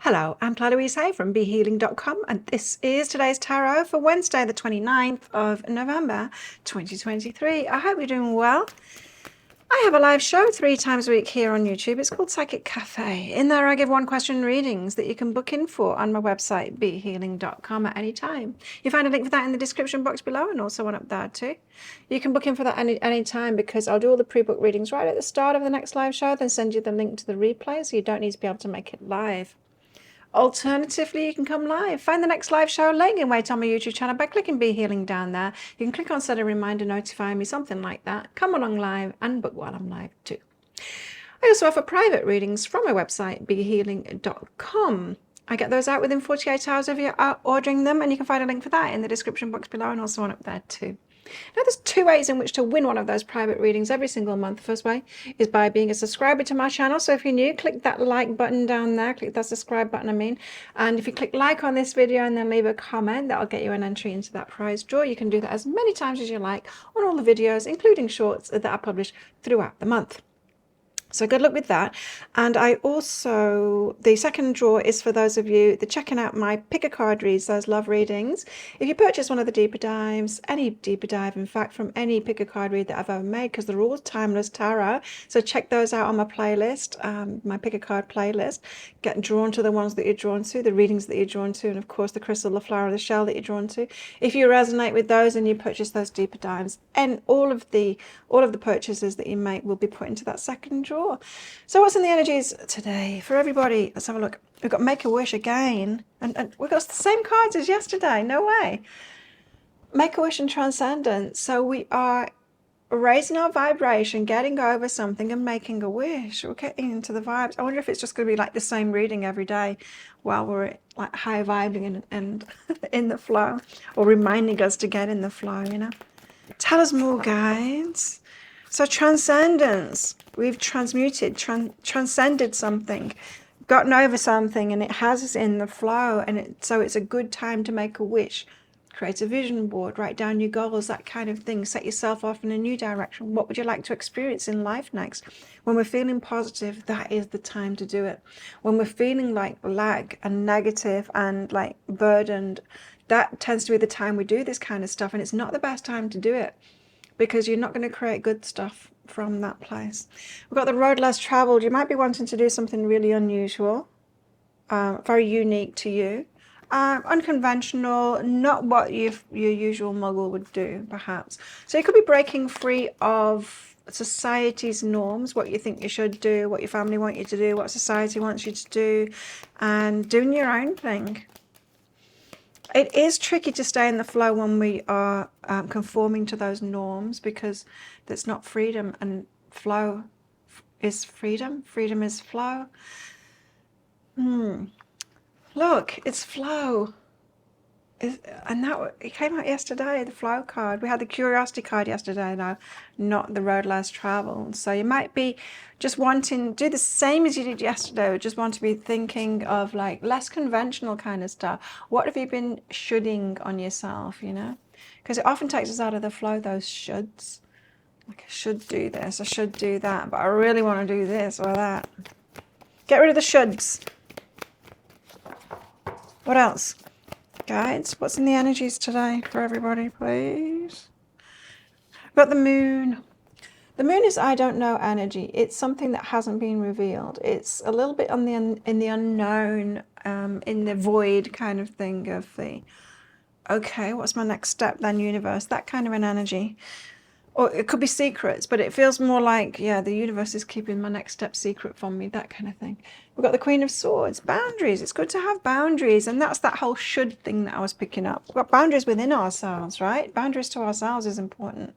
Hello, I'm Louise Hay from BeHealing.com, and this is today's tarot for Wednesday, the 29th of November, 2023. I hope you're doing well. I have a live show 3 times a week here on YouTube. It's called Psychic Cafe. In there, I give one-question readings that you can book in for on my website, BeHealing.com, at any time. You find a link for that in the description box below, and also one up there too. You can book in for that any time, because I'll do all the pre-book readings right at the start of the next live show, then send you the link to the replay, so you don't need to be able to make it live. Alternatively, you can come live. Find the next live show laying in wait on my YouTube channel by clicking Be Healing down there. You can click on set a reminder, notify me, something like that. Come along live and book while I'm live too. I also offer private readings from my website, BeHealing.com. I get those out within 48 hours of you ordering them, and you can find a link for that in the description box below, and also one up there too. Now, there's 2 ways in which to win one of those private readings every single month. The first way is by being a subscriber to my channel. So if you're new, click that like button down there. Click that subscribe button, And if you click like on this video and then leave a comment, that'll get you an entry into that prize draw. You can do that as many times as you like on all the videos, including shorts that I publish throughout the month. So good luck with that. And I also, the second draw is for those of you that checking out my pick a card reads, those love readings. If you purchase one of the deeper dives, any deeper dive, in fact, from any pick a card read that I've ever made, because they're all timeless tarot. So check those out on my playlist, my pick a card playlist. Get drawn to the ones that you're drawn to, the readings that you're drawn to, and of course the crystal, the flower, the shell that you're drawn to. If you resonate with those and you purchase those deeper dives, and all of the purchases that you make will be put into that second draw. So what's in the energies today for everybody? Let's have a look. We've got Make a Wish again, and we've got the same cards as yesterday. No way. Make a Wish and Transcendence. So we are raising our vibration, getting over something and making a wish. We're getting into the vibes. I wonder if it's just going to be like the same reading every day while we're like high vibing and in the flow, or reminding us to get in the flow, Tell us more, guides. So transcendence, we've transmuted, transcended something, gotten over something, and it has us in the flow. And so it's a good time to make a wish, create a vision board, write down your goals, that kind of thing. Set yourself off in a new direction. What would you like to experience in life next? When we're feeling positive, that is the time to do it. When we're feeling like lack and negative and like burdened, that tends to be the time we do this kind of stuff. And it's not the best time to do it, because you're not going to create good stuff from that place. We've got the road less traveled. You might be wanting to do something really unusual, very unique to you, unconventional, not what your usual muggle would do, perhaps. So you could be breaking free of society's norms, what you think you should do, what your family want you to do, what society wants you to do, and doing your own thing. It is tricky to stay in the flow when we are conforming to those norms, because that's not freedom, and flow is freedom. Freedom is flow. Look, it's flow. And it came out yesterday, the flow card. We had the curiosity card yesterday, though, not the road less traveled. So you might be just wanting to do the same as you did yesterday, or just want to be thinking of like less conventional kind of stuff. What have you been shoulding on yourself, Because it often takes us out of the flow, those shoulds. Like, I should do this, I should do that, but I really want to do this or that. Get rid of the shoulds. What else? Guides, what's in the energies today for everybody, please? We've got the moon. The moon is I don't know energy. It's something that hasn't been revealed. It's a little bit on in the unknown, in the void kind of thing of the, okay, what's my next step then, universe? That kind of an energy. Or it could be secrets, but it feels more like, yeah, the universe is keeping my next step secret from me, that kind of thing. We've got the Queen of Swords, boundaries. It's good to have boundaries, and that's that whole should thing that I was picking up. We've got boundaries within ourselves, right? Boundaries to ourselves is important.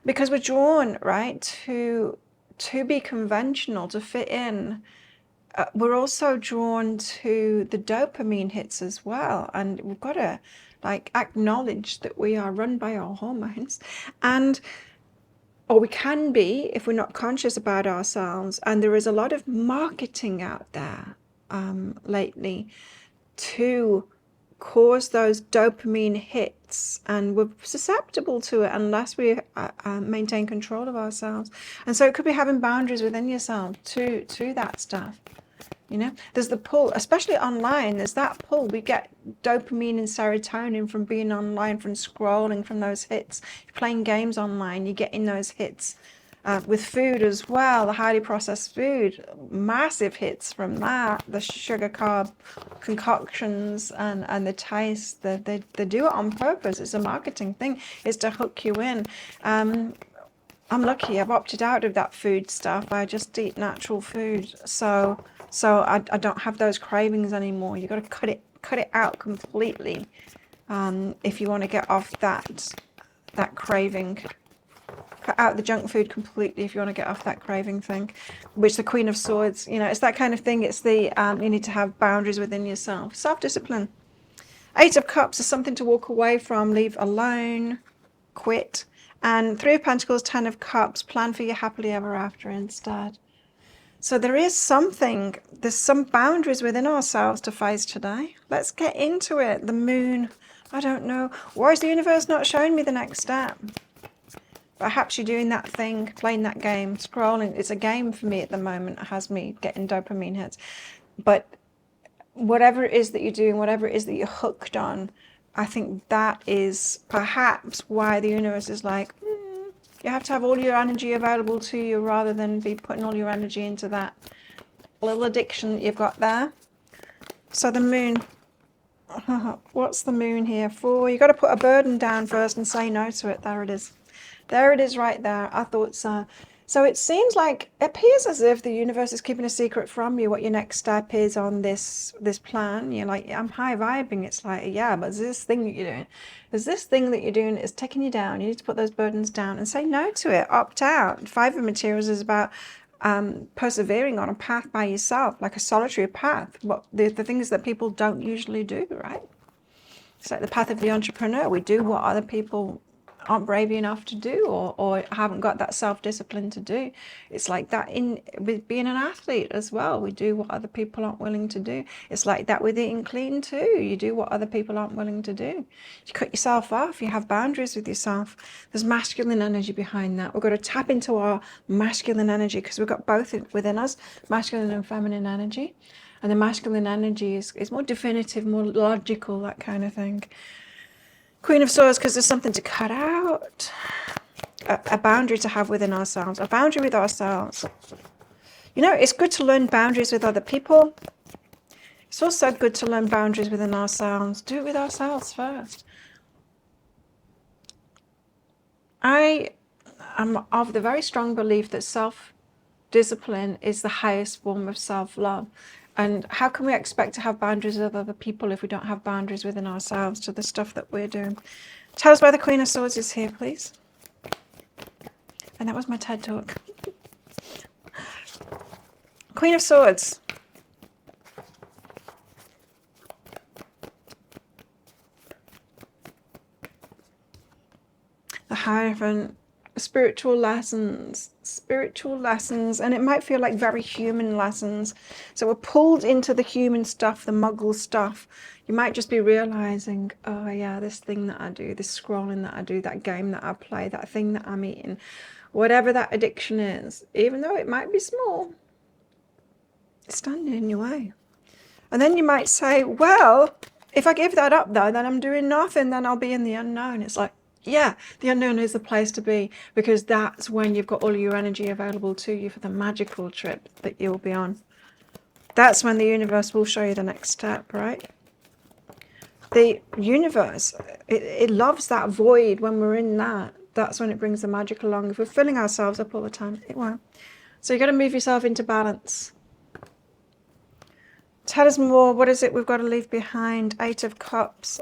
Because we're drawn, right, to be conventional, to fit in. We're also drawn to the dopamine hits as well, and we've got to acknowledge that we are run by our hormones, or we can be if we're not conscious about ourselves. And there is a lot of marketing out there lately to cause those dopamine hits, and we're susceptible to it unless we maintain control of ourselves. And so it could be having boundaries within yourself to that stuff. You know, there's the pull, especially online. There's that pull. We get dopamine and serotonin from being online, from scrolling, from those hits. You're playing games online, you're getting those hits. With food as well, the highly processed food, massive hits from that. The sugar carb concoctions and the taste, they do it on purpose. It's a marketing thing. It's to hook you in. I'm lucky. I've opted out of that food stuff. I just eat natural food, so I don't have those cravings anymore. You got to cut it out completely if you want to get off that craving. Cut out the junk food completely if you want to get off that craving thing, which the Queen of Swords, you know, it's that kind of thing. It's the you need to have boundaries within yourself, self-discipline. Eight of Cups is something to walk away from, leave alone, quit. And Three of Pentacles, Ten of Cups, plan for your happily ever after instead. So there's some boundaries within ourselves to face today. Let's get into it. The moon, I don't know. Why is the universe not showing me the next step? Perhaps you're doing that thing, playing that game, scrolling. It's a game for me at the moment. It has me getting dopamine hits. But whatever it is that you're doing, whatever it is that you're hooked on, I think that is perhaps why the universe is like, you have to have all your energy available to you rather than be putting all your energy into that little addiction that you've got there. So the moon, what's the moon here for? You've got to put a burden down first and say no to it. There it is. There it is right there. I thought so. So it seems like, it appears as if the universe is keeping a secret from you what your next step is on this plan. You're like, I'm high vibing. It's like, yeah, but there's this thing that you're doing. There's this thing that you're doing is taking you down. You need to put those burdens down and say no to it. Opt out. Five of Materials is about persevering on a path by yourself, like a solitary path. What the things that people don't usually do, right? It's like the path of the entrepreneur. We do what other people aren't brave enough to do or haven't got that self-discipline to do. It's like that with being an athlete as well. We do what other people aren't willing to do. It's like that with eating clean too. You do what other people aren't willing to do. You cut yourself off. You have boundaries with yourself. There's masculine energy behind that. We've got to tap into our masculine energy because we've got both within us, masculine and feminine energy. And the masculine energy is more definitive, more logical, that kind of thing. Queen of Swords, because there's something to cut out. A boundary to have within ourselves. A boundary with ourselves. You know, it's good to learn boundaries with other people. It's also good to learn boundaries within ourselves. Do it with ourselves first. I am of the very strong belief that self-discipline is the highest form of self-love. And how can we expect to have boundaries with other people if we don't have boundaries within ourselves to the stuff that we're doing? Tell us why the Queen of Swords is here, please. And that was my TED Talk. Queen of Swords. The Hierophant. Spiritual lessons, and it might feel like very human lessons. So we're pulled into the human stuff, the muggle stuff. You might just be realizing, oh yeah, this thing that I do, this scrolling that I do, that game that I play, that thing that I'm eating, whatever that addiction is, even though it might be small, it's standing in your way. And then you might say, well, if I give that up though, then I'm doing nothing, then I'll be in the unknown. It's like, yeah, the unknown is the place to be, because that's when you've got all your energy available to you for the magical trip that you'll be on. That's when the universe will show you the next step, right? The universe, it loves that void when we're in that. That's when it brings the magic along. If we're filling ourselves up all the time, it won't. So you've got to move yourself into balance. Tell us more. What is it we've got to leave behind? Eight of Cups.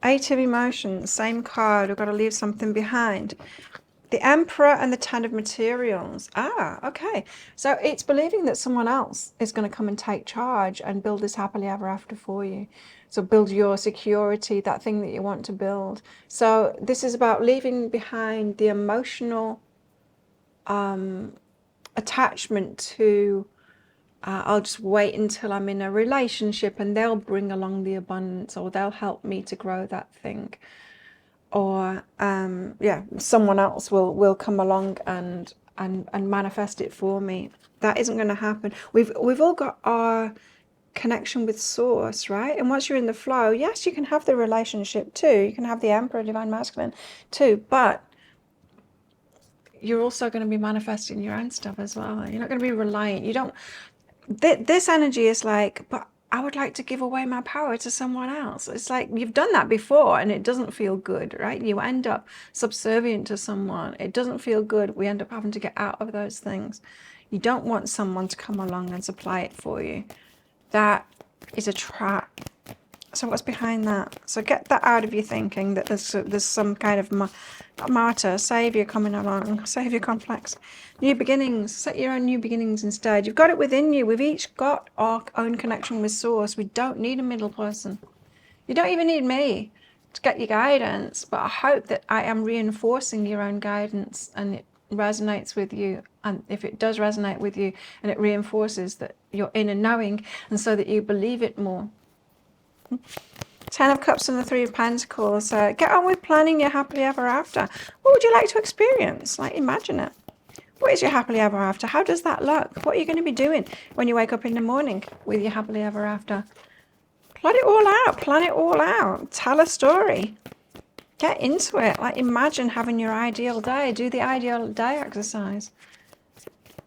Eight of Emotions, same card. We've got to leave something behind. The Emperor and the Ten of Materials. Ah, okay. So it's believing that someone else is going to come and take charge and build this happily ever after for you. So build your security, that thing that you want to build. So this is about leaving behind the emotional attachment to I'll just wait until I'm in a relationship and they'll bring along the abundance, or they'll help me to grow that thing. or yeah, someone else will come along and manifest it for me. That isn't going to happen. We've all got our connection with source, right? And once you're in the flow, yes, you can have the relationship too. You can have the Emperor, Divine Masculine too, but you're also going to be manifesting your own stuff as well. You're not going to be reliant. You don't, this energy is like, but I would like to give away my power to someone else. It's like you've done that before and it doesn't feel good, right? You end up subservient to someone. It doesn't feel good. We end up having to get out of those things. You don't want someone to come along and supply it for you. That is a trap. So what's behind that? So get that out of your thinking, that there's some kind of martyr, savior coming along, savior complex. New beginnings. Set your own new beginnings instead. You've got it within you. We've each got our own connection with source. We don't need a middle person. You don't even need me to get your guidance, but I hope that I am reinforcing your own guidance and it resonates with you. And if it does resonate with you and it reinforces that you're inner knowing, and so that you believe it more. 10 of Cups and the 3 of Pentacles. Get on with planning your happily ever after. What would you like to experience? Like, imagine it. What is your happily ever after? How does that look? What are you going to be doing when you wake up in the morning with your happily ever after? Plot it all out. Plan it all out. Tell a story. Get into it. Like, imagine having your ideal day. Do the ideal day exercise.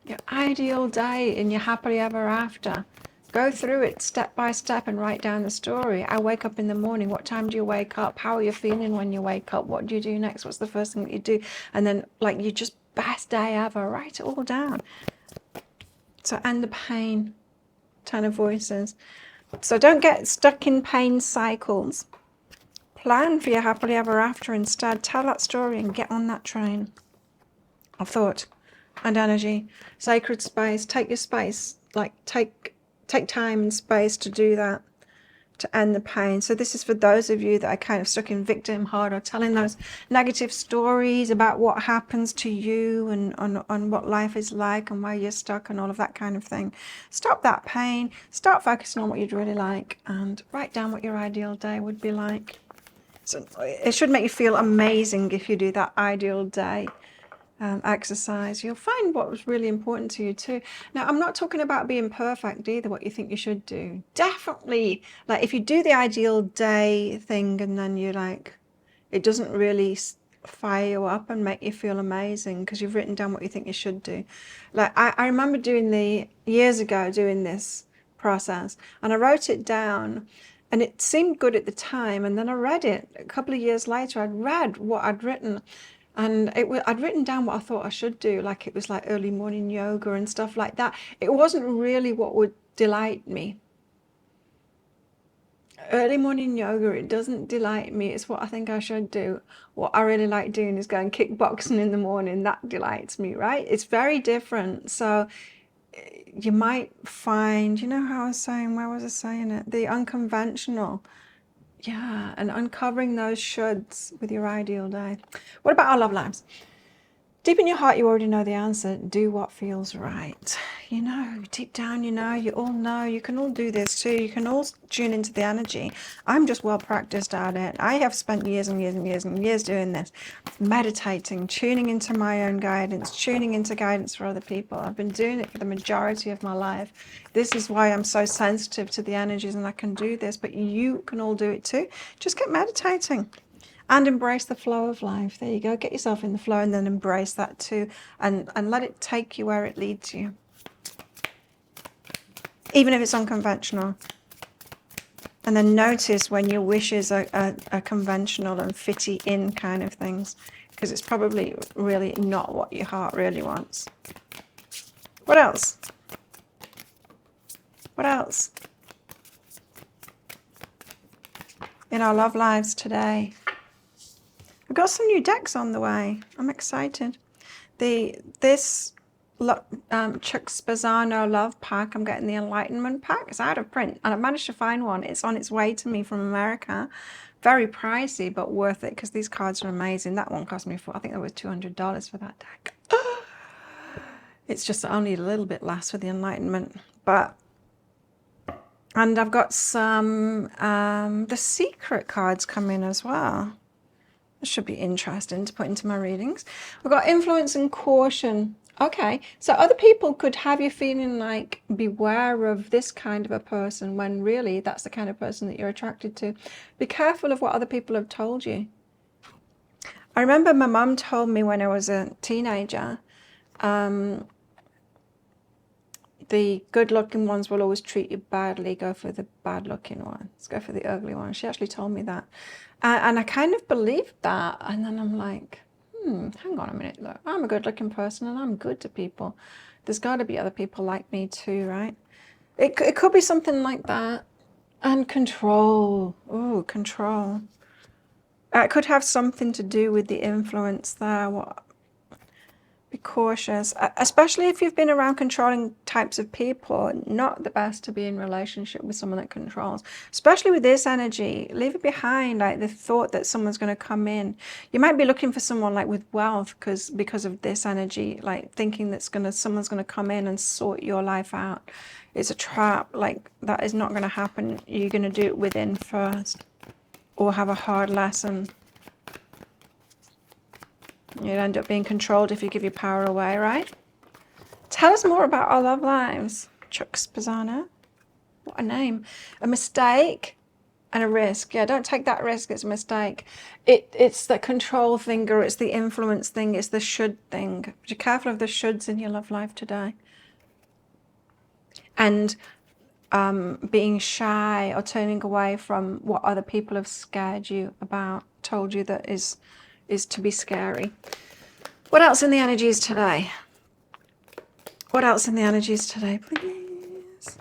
Your ideal day in your happily ever after. Go through it step by step and write down the story. I wake up in the morning. What time do you wake up? How are you feeling when you wake up? What do you do next? What's the first thing that you do? And then, like, you just best day ever. Write it all down. So, end the pain. 10 of Voices. So don't get stuck in pain cycles. Plan for your happily ever after instead. Tell that story and get on that train of thought and energy. Sacred space. Take your space. Like, take time and space to do that, to end the pain. So this is for those of you that are kind of stuck in victimhood or telling those negative stories about what happens to you and on what life is like and where you're stuck and all of that kind of thing. Stop that pain. Start focusing on what you'd really like and write down what your ideal day would be like. So it should make you feel amazing if you do that ideal day exercise. You'll find what was really important to you too. Now, I'm not talking about being perfect either, what you think you should do. Definitely, like, if you do the ideal day thing and then you're like, it doesn't really fire you up and make you feel amazing because you've written down what you think you should do. Like, I remember years ago doing this process, and I wrote it down and it seemed good at the time, and then I read it a couple of years later. I'd read what I'd written, and I'd written down what I thought I should do, like it was like early morning yoga and stuff like that. It wasn't really what would delight me. Early morning yoga, it doesn't delight me. It's what I think I should do. What I really like doing is going kickboxing in the morning. That delights me, right? It's very different. So you might find, you know how I was saying, where was I saying it? The unconventional. Yeah, and uncovering those shoulds with your ideal day. What about our love lives? Deep in your heart, you already know the answer. Do what feels right. You know, deep down, you know, you all know. You can all do this too. You can all tune into the energy. I'm just well practiced at it. I have spent years and years and years and years doing this. Meditating, tuning into my own guidance, tuning into guidance for other people. I've been doing it for the majority of my life. This is why I'm so sensitive to the energies and I can do this. But you can all do it too. Just get meditating. And embrace the flow of life. There you go. Get yourself in the flow and then embrace that too. And let it take you where it leads you. Even if it's unconventional. And then notice when your wishes are conventional and fitty in kind of things. Because it's probably really not what your heart really wants. What else? What else? In our love lives today. We've got some new decks on the way. I'm excited. This Chuck Spezzano Love Pack, I'm getting the Enlightenment Pack. It's out of print, and I've managed to find one. It's on its way to me from America. Very pricey, but worth it because these cards are amazing. That one cost me, I think it was $200 for that deck. It's just only a little bit less for the Enlightenment, and I've got some The Secret cards coming as well. This should be interesting to put into my readings. We've got influence and caution. Okay, so other people could have you feeling like beware of this kind of a person when really that's the kind of person that you're attracted to. Be careful of what other people have told you. I remember my mum told me when I was a teenager, the good-looking ones will always treat you badly. Go for the bad-looking ones. Go for the ugly ones. She actually told me that. And I kind of believed that. And then I'm like, hang on a minute, look. I'm a good-looking person and I'm good to people. There's got to be other people like me too, right? It could be something like that. And control. Ooh, control. It could have something to do with the influence there. Be cautious, especially if you've been around controlling types of people. Not the best to be in relationship with someone that controls, especially with this energy. Leave it behind, like the thought that someone's going to come in. You might be looking for someone like with wealth because of this energy, like thinking that someone's going to come in and sort your life out. It's a trap. Like that is not going to happen. You're going to do it within first, or have a hard lesson. You'd end up being controlled if you give your power away, right? Tell us more about our love lives. Chuck Spezzano. What a name. A mistake and a risk. Yeah, don't take that risk. It's a mistake. It's the control thing, or it's the influence thing. It's the should thing. Be careful of the shoulds in your love life today. And being shy or turning away from what other people have scared you about, told you that is to be scary. What else in the energies today? What else in the energies today, please?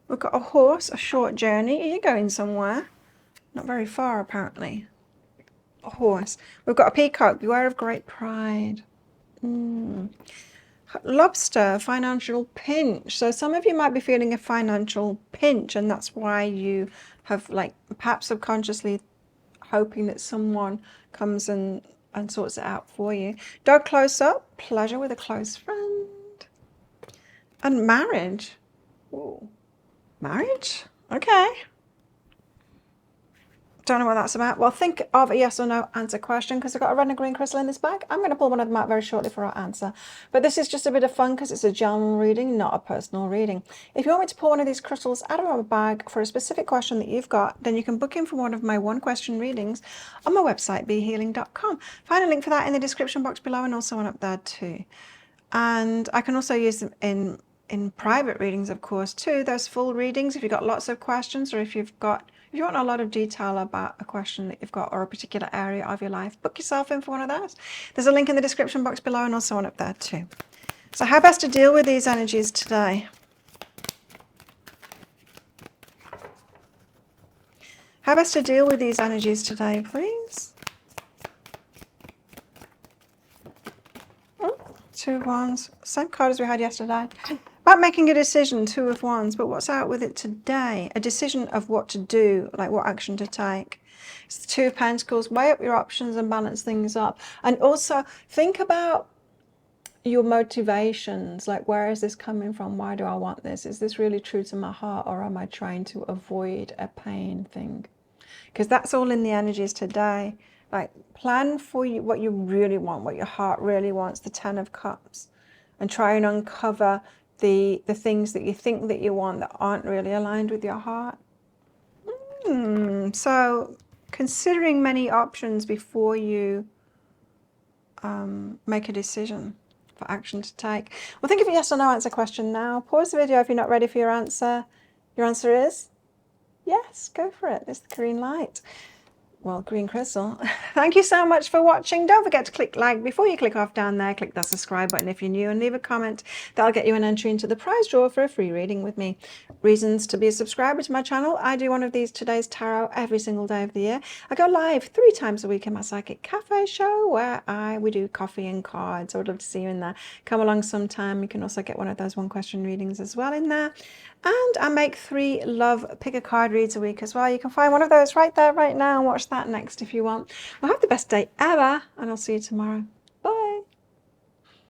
We've got a horse, a short journey. Are you going somewhere? Not very far, apparently. A horse. We've got a peacock. Beware of great pride. Lobster, financial pinch. So some of you might be feeling a financial pinch, and that's why you have, like, perhaps subconsciously hoping that someone comes and sorts it out for you. Dog close up, pleasure with a close friend. And marriage. Ooh. Marriage? Okay. Don't know what that's about. Well, think of a yes or no answer question, because I've got a red and green crystal in this bag. I'm going to pull one of them out very shortly for our answer. But this is just a bit of fun because it's a general reading, not a personal reading. If you want me to pull one of these crystals out of my bag for a specific question that you've got, then you can book in for one of my one question readings on my website, behealing.com. Find a link for that in the description box below, and also one up there too. And I can also use them in private readings, of course, too. Those full readings, if you've got lots of questions, or if you want a lot of detail about a question that you've got or a particular area of your life, book yourself in for one of those. There's a link in the description box below, and also one up there too. So how best to deal with these energies today? How best to deal with these energies today, please? Oh, 2 of Wands. Same card as we had yesterday. About making a decision, 2 of Wands, but what's out with it today? A decision of what to do, like what action to take. It's the 2 of Pentacles. Weigh up your options and balance things up. And also think about your motivations, like where is this coming from? Why do I want this? Is this really true to my heart, or am I trying to avoid a pain thing? Because that's all in the energies today. Like, plan for what you really want, what your heart really wants, the 10 of Cups, and try and uncover the things that you think that you want that aren't really aligned with your heart. So considering many options before you make a decision for action to take. Well, think of a yes or no answer question now. Pause the video if you're not ready for your answer. Your answer is yes, go for it. It's the green light. Well, green crystal. Thank you so much for watching. Don't forget to click like before you click off down there. Click that subscribe button if you're new, and leave a comment. That'll get you an entry into the prize draw for a free reading with me. Reasons to be a subscriber to my channel: I do one of these Today's Tarot every single day of the year. I go live 3 times a week in my Psychic Cafe show where we do coffee and cards. I would love to see you in there. Come along sometime. You can also get one of those one question readings as well in there. And I make 3 love pick a card reads a week as well. You can find one of those right there, right now, and watch that next if you want. Well, have the best day ever, and I'll see you tomorrow.